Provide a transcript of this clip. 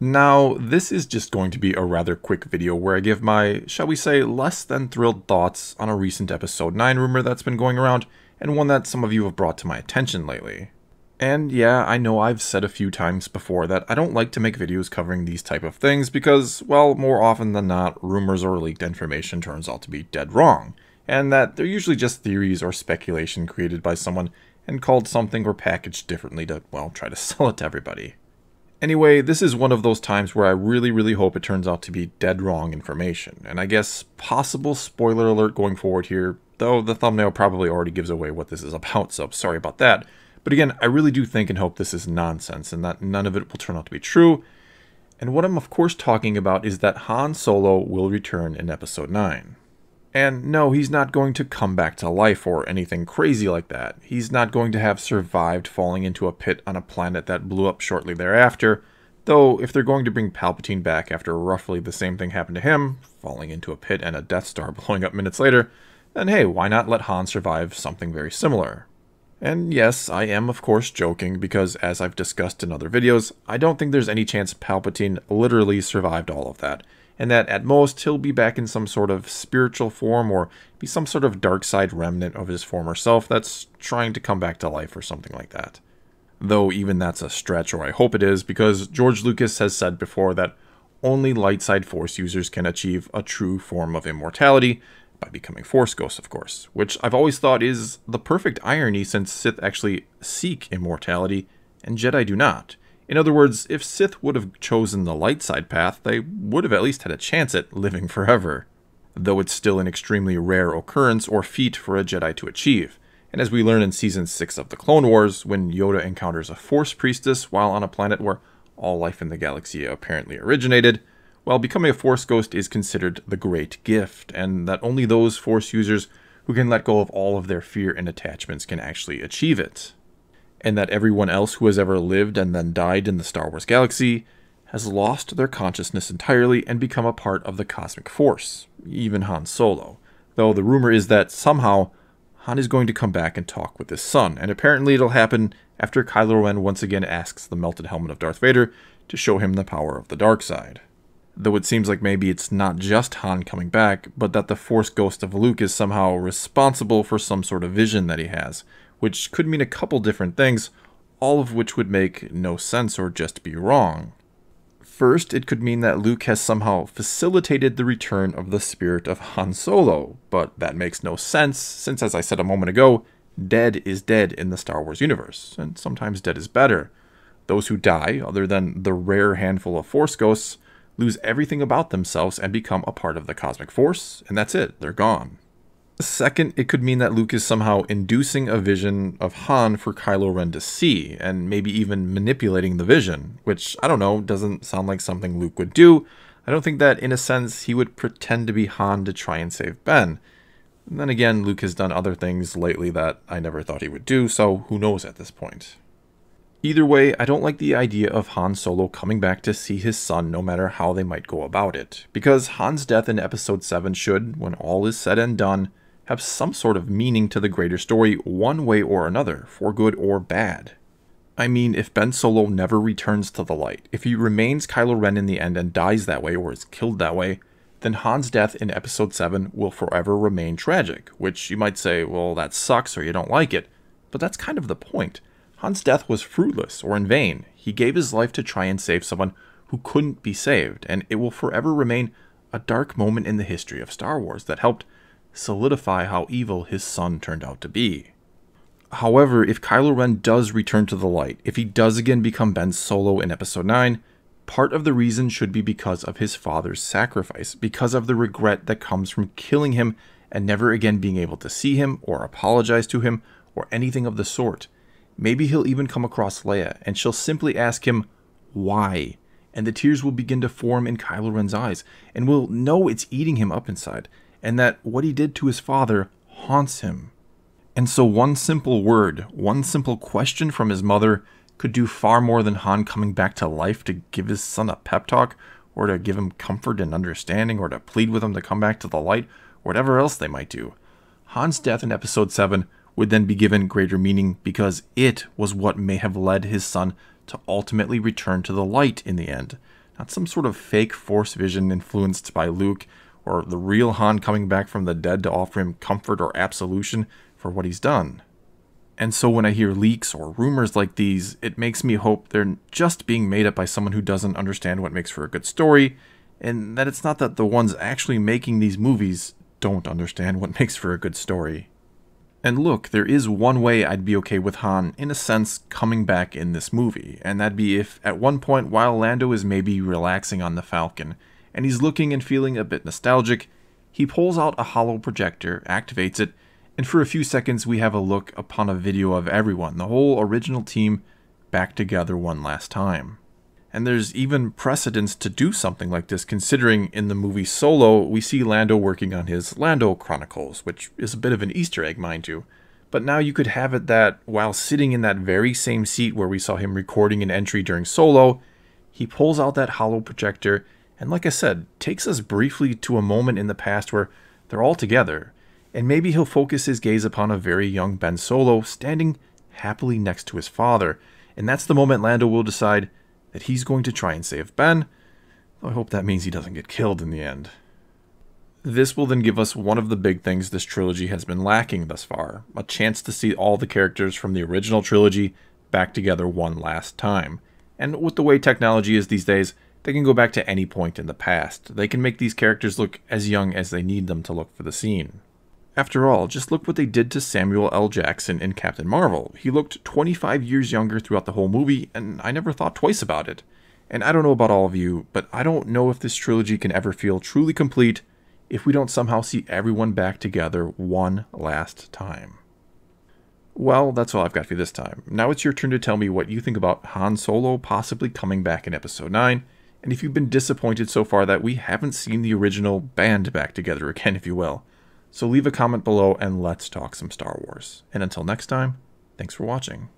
Now, this is just going to be a rather quick video where I give my, shall we say, less than thrilled thoughts on a recent episode 9 rumor that's been going around, and one that some of you have brought to my attention lately. And yeah, I know I've said a few times before that I don't like to make videos covering these type of things because, well, more often than not, rumors or leaked information turns out to be dead wrong, and that they're usually just theories or speculation created by someone and called something or packaged differently to, well, try to sell it to everybody. Anyway, this is one of those times where I really hope it turns out to be dead wrong information, and I guess possible spoiler alert going forward here, though the thumbnail probably already gives away what this is about, so sorry about that. But again, I really do think and hope this is nonsense and that none of it will turn out to be true. And what I'm of course talking about is that Han Solo will return in episode 9. And no, he's not going to come back to life or anything crazy like that. He's not going to have survived falling into a pit on a planet that blew up shortly thereafter. Though, if they're going to bring Palpatine back after roughly the same thing happened to him, falling into a pit and a Death Star blowing up minutes later, then hey, why not let Han survive something very similar? And yes, I am of course joking because, as I've discussed in other videos, I don't think there's any chance Palpatine literally survived all of that, and that at most he'll be back in some sort of spiritual form or be some sort of dark side remnant of his former self that's trying to come back to life or something like that. Though even that's a stretch, or I hope it is, because George Lucas has said before that only light side Force users can achieve a true form of immortality, by becoming Force ghosts, of course, which I've always thought is the perfect irony since Sith actually seek immortality and Jedi do not. In other words, if Sith would have chosen the light side path, they would have at least had a chance at living forever. Though it's still an extremely rare occurrence or feat for a Jedi to achieve. And as we learn in Season 6 of the Clone Wars, when Yoda encounters a Force priestess while on a planet where all life in the galaxy apparently originated, well, becoming a Force ghost is considered the great gift, and that only those Force users who can let go of all of their fear and attachments can actually achieve it. And that everyone else who has ever lived and then died in the Star Wars galaxy has lost their consciousness entirely and become a part of the cosmic force, even Han Solo. Though the rumor is that somehow Han is going to come back and talk with his son, and apparently it'll happen after Kylo Ren once again asks the melted helmet of Darth Vader to show him the power of the dark side. Though it seems like maybe it's not just Han coming back, but that the Force ghost of Luke is somehow responsible for some sort of vision that he has, which could mean a couple different things, all of which would make no sense or just be wrong. First, it could mean that Luke has somehow facilitated the return of the spirit of Han Solo, but that makes no sense, since as I said a moment ago, dead is dead in the Star Wars universe, and sometimes dead is better. Those who die, other than the rare handful of Force ghosts, lose everything about themselves and become a part of the cosmic force, and that's it, they're gone. Second, it could mean that Luke is somehow inducing a vision of Han for Kylo Ren to see, and maybe even manipulating the vision, which, I don't know, doesn't sound like something Luke would do. I don't think that, in a sense, he would pretend to be Han to try and save Ben. And then again, Luke has done other things lately that I never thought he would do, so who knows at this point. Either way, I don't like the idea of Han Solo coming back to see his son no matter how they might go about it, because Han's death in Episode 7 should, when all is said and done, have some sort of meaning to the greater story one way or another, for good or bad. I mean, if Ben Solo never returns to the light, if he remains Kylo Ren in the end and dies that way or is killed that way, then Han's death in Episode 7 will forever remain tragic, which you might say, well, that sucks or you don't like it, but that's kind of the point. Han's death was fruitless or in vain. He gave his life to try and save someone who couldn't be saved, and it will forever remain a dark moment in the history of Star Wars that helped solidify how evil his son turned out to be. However, if Kylo Ren does return to the light, if he does again become Ben Solo in Episode 9, part of the reason should be because of his father's sacrifice, because of the regret that comes from killing him and never again being able to see him or apologize to him or anything of the sort. Maybe he'll even come across Leia, and she'll simply ask him, why? And the tears will begin to form in Kylo Ren's eyes, and we'll know it's eating him up inside, and that what he did to his father haunts him. And so one simple word, one simple question from his mother could do far more than Han coming back to life to give his son a pep talk, or to give him comfort and understanding, or to plead with him to come back to the light, or whatever else they might do. Han's death in Episode 7 would then be given greater meaning because it was what may have led his son to ultimately return to the light in the end. not some sort of fake Force vision influenced by Luke, or the real Han coming back from the dead to offer him comfort or absolution for what he's done. And so when I hear leaks or rumors like these, it makes me hope they're just being made up by someone who doesn't understand what makes for a good story, and that it's not that the ones actually making these movies don't understand what makes for a good story. And look, there is one way I'd be okay with Han, in a sense, coming back in this movie, and that'd be if, at one point while Lando is maybe relaxing on the Falcon, and he's looking and feeling a bit nostalgic, he pulls out a holo projector, activates it, and for a few seconds we have a look upon a video of everyone, the whole original team, back together one last time. And there's even precedence to do something like this, considering in the movie Solo, we see Lando working on his Lando Chronicles, which is a bit of an Easter egg, mind you. But now you could have it that, while sitting in that very same seat where we saw him recording an entry during Solo, he pulls out that holo projector, and like I said, takes us briefly to a moment in the past where they're all together, and maybe he'll focus his gaze upon a very young Ben Solo standing happily next to his father, and that's the moment Lando will decide that he's going to try and save Ben, though I hope that means he doesn't get killed in the end. This will then give us one of the big things this trilogy has been lacking thus far, a chance to see all the characters from the original trilogy back together one last time. And with the way technology is these days, they can go back to any point in the past. They can make these characters look as young as they need them to look for the scene. After all, just look what they did to Samuel L. Jackson in Captain Marvel. He looked 25 years younger throughout the whole movie, and I never thought twice about it. And I don't know about all of you, but I don't know if this trilogy can ever feel truly complete if we don't somehow see everyone back together one last time. Well, that's all I've got for you this time. Now it's your turn to tell me what you think about Han Solo possibly coming back in Episode 9, and if you've been disappointed so far that we haven't seen the original band back together again, if you will. So leave a comment below and let's talk some Star Wars. And until next time, thanks for watching.